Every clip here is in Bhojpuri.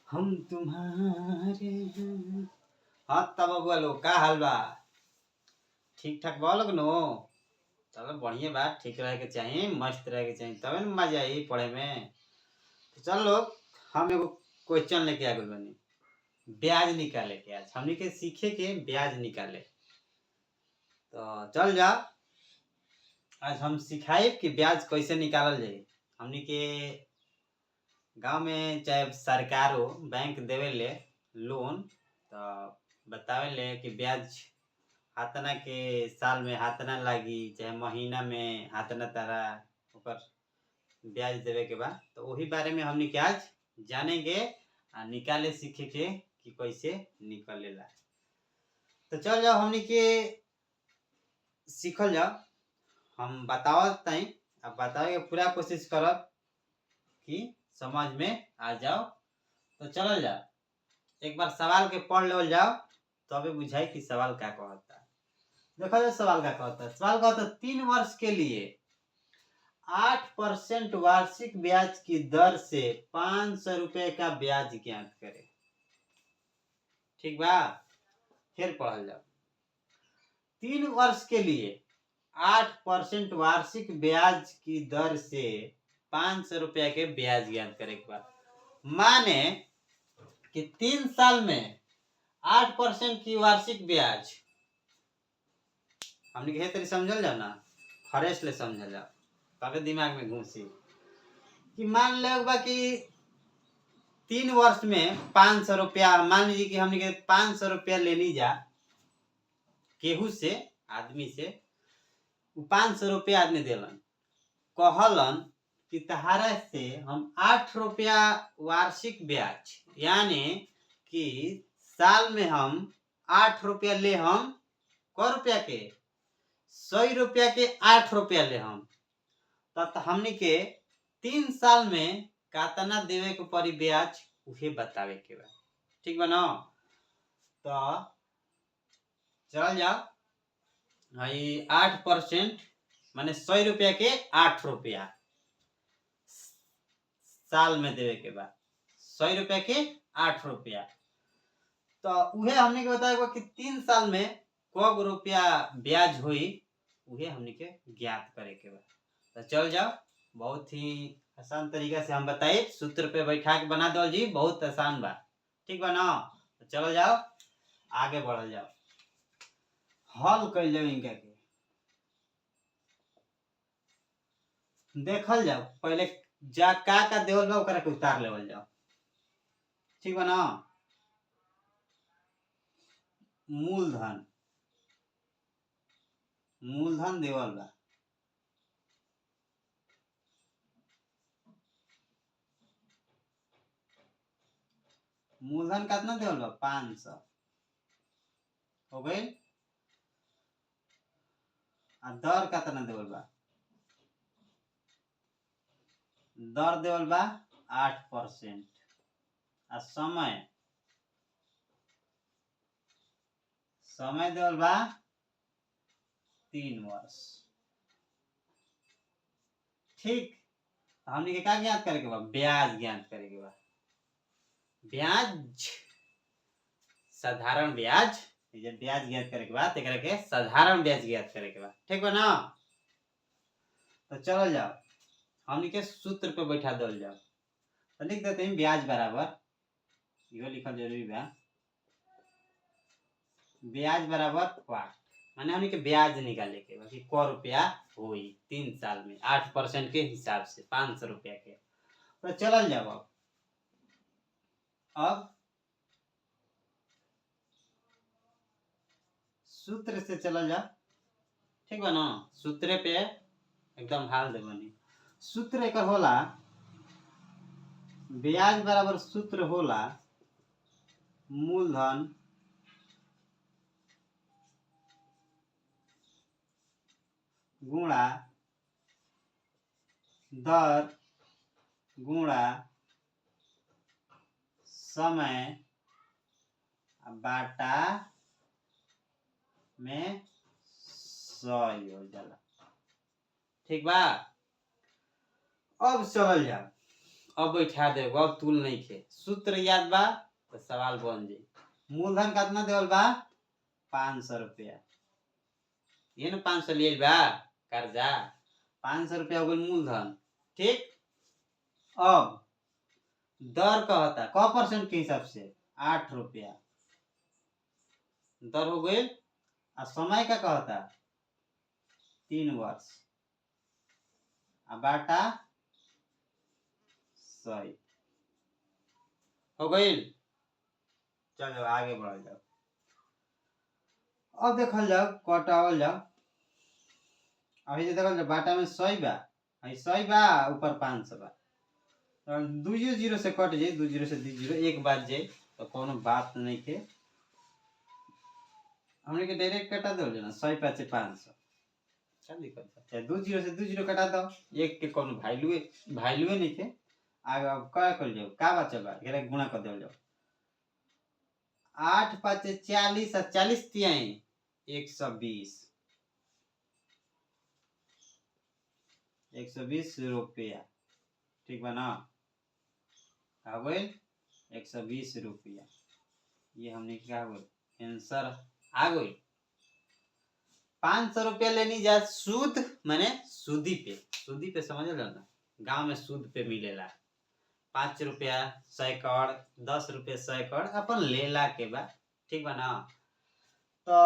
हम तुम्हारे हैं। हाँ तब बबुआ लोग का हाल बा? ठीक ठाक बा लोग नो? चलो बढ़िया बात, ठीक रहे के चाहिए, मस्त रहे के चाहिए, तबे न मजा आई पढ़े में। तो चल लोग, हम एगो क्वेश्चन लेके आ गए बनी, ब्याज निकाले के। आज हमनी के सीखे के ब्याज निकाले। तो चल जा, आज हम सिखाए कि ब्याज कैसे निकालल जाए। हमनी के गांव में चाहे सरकार हो, बैंक देवे ले लोन, तो बतावे ले कि ब्याज हातना के साल में हातना लागी, चाहे महीना में हातना तारा ऊपर ब्याज देवे के बाद। तो वही बारे में हमनी के आज जानेंगे आ निकाले सीखे के कि कैसे निकलेला। तो चल जाओ हमनी के सीखल जाओ। हम बतावत ताई, अब बतावे के पूरा कोशिश करब कि समझ में आ जाओ। तो चलल जाओ, एक बार सवाल के पढ़ लेवल जाओ, तबे बुझाई कि सवाल क्या कहता। देखो जो सवाल क्या कहता है। सवाल कहता है 3 वर्ष के लिए 8% वार्षिक ब्याज की दर से 500 रुपए का ब्याज ज्ञात करें। ठीक बा, फिर पढ़ल जाओ। 3 वर्ष के लिए 8% वार्षिक ब्याज की दर से 500 रुपया के ब्याज ज्ञात करे के बाद, माने कि 3 साल में 8% की वार्षिक ब्याज। हमने कहे तरी समझल जाओ ना, फ्रेश ले समझल जाओ, तबे दिमाग में घुसी। कि मान ले बा कि 3 वर्ष में 500 रुपया, मान लीजिए कि हमने के 500 रुपया लेनी जा केहू से, आदमी से, 500 रुपया आदमी देलन, कहलन कि तहारा से हम 8 रुपया वार्षिक ब्याज, यानी कि साल में हम 8 रुपया ले, हम क रुपया के 100 रुपया के 8 रुपया ले हम। तब हमनी के 3 साल में कातना देवे के पड़ी ब्याज, उहे बतावे के बा। ठीक बा ना? तो चल जाओ, 8% माने 100 रुपया के 8 रुपया साल में देवे के बाद, 100 रुपया के 8 रुपया। तो उहे हमने के बताया कि 3 साल में कब रुपया ब्याज हुई, उहे हमने के ज्ञात करे के बा। तो चल जाओ, बहुत ही आसान तरीका से हम बताए, सूत्र पे बैठा के बना दो जी, बहुत आसान बा। ठीक बा ना? तो चलो जाओ, आगे बढ़ल जाओ, हल कर जाओ इनका के। देखल जाओ पहले जा का देवल बा ओकरा के उतार लेवल जाओ। ठीक बा ना? मूलधन, मूलधन देवल बा, मूलधन कितना देवल बा? 500 हो गई। आ दर कितना देवल बा? दर देवल बा 8%। आ समय, समय देवल बा 3 वर्ष। ठीक, हमने के का ज्ञात करे के बा? ब्याज ज्ञात करे के बा। ब्याज, साधारण ब्याज, ये ब्याज ज्ञात करे के बाद एकरा के साधारण ब्याज ज्ञात करे के बा। ठीक बा ना? तो चलो जाओ, हमने के सूत्र पे बैठा दल जाओ। तो लिख देते हैं ब्याज बराबर, इहो लिखल जरूरी बा, ब्याज बराबर वाट, माने हमने के ब्याज निकाले के बा कि क रुपया हुई 3 साल में 8% के हिसाब से 500 रुपया के। तो चलल जाओ, अब सूत्र से चलल जाओ। ठीक बा ना? सूत्र पे एकदम हाल दे बनी। सूत्र एक होला, ब्याज बराबर सूत्र होला मूलधन गुणा दर गुणा समय बाटा में 100 हो जाला। ठीक बा? अब चलल जाओ, अब बैठा दे, अब तुल नहीं खे, सूत्र याद बा तो सवाल बन जाई। मूलधन कितना देवल बा 500 रुपया, ये ना 500 लिए बा कर्जा, 500 रुपया हो गई मूलधन। ठीक, अब दर कहता क% के हिसाब से 8 रुपया दर हो गई। और समय का कहता 3 वर्ष, बाटा 100 हो गई। चलो आगे बढ़ जाओ। अब देखल जाओ कटावल जाओ। अभी जो देखल जाओ बाटा में 100 बा, 100 बा ऊपर 500 बा, तो 2 0 से कट जाए, 2 0 से 2 0 एक बात जाए तो कोनो बात नहीं के, हमने के डायरेक्ट कटा दो ना 100 5 500, क्या दिक्कत है? चाहे 2 0 से 2 0 कटा दो, एक के कोनो वैल्यू नहीं के। आगे अब क्या कर जाओ, का बचा बा एकरा गुणा कर देल जाओ। 8 5 40 और 40 तिहाई 120, 120 रुपया। ठीक बा ना, आ गई 120 रुपया। ये हमने क्या हो आंसर आ गई। 500 रुपया लेनी जा सूद, माने सूदी पे समझ लो ना, गांव में सूद पे मिलेला। 5 रुपया सैकड़, 10 रुपया सैकड़ अपन लेला के बाद। ठीक बा ना, तो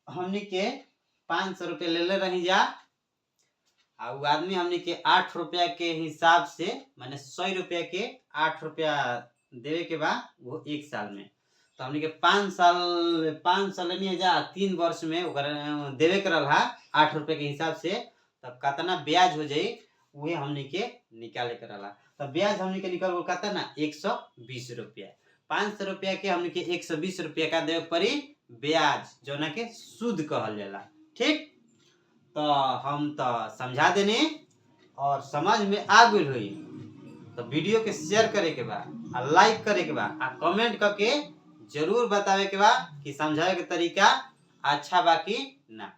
हमने के 500 रुपया ले रही जा, आ वो आदमी हमने के 8 रुपया के हिसाब से माने 100 रुपया के 8 रुपया देवे के बाद वो 1 साल में, तो हमने के 5 साल लेनी जा 3 वर्ष में देवे के रहा 8 रुपया के हिसाब से, तब कितना ब्याज हो जाई वही हमने के निकाले के रहा। तो ब्याज हमने के निकल कहता ना 120 रुपया। 500 रुपया के हमने के 120 रुपया का देवे पड़ी ब्याज, जो ना के सूद कहल जाला। ठीक, तो हम तो समझा देने और समझ में आ गई हुई, तो वीडियो के शेयर करे के बा, लाइक करे के बा, कमेंट करके जरूर बतावे के बा कि समझावे के तरीका अच्छा बा कि ना।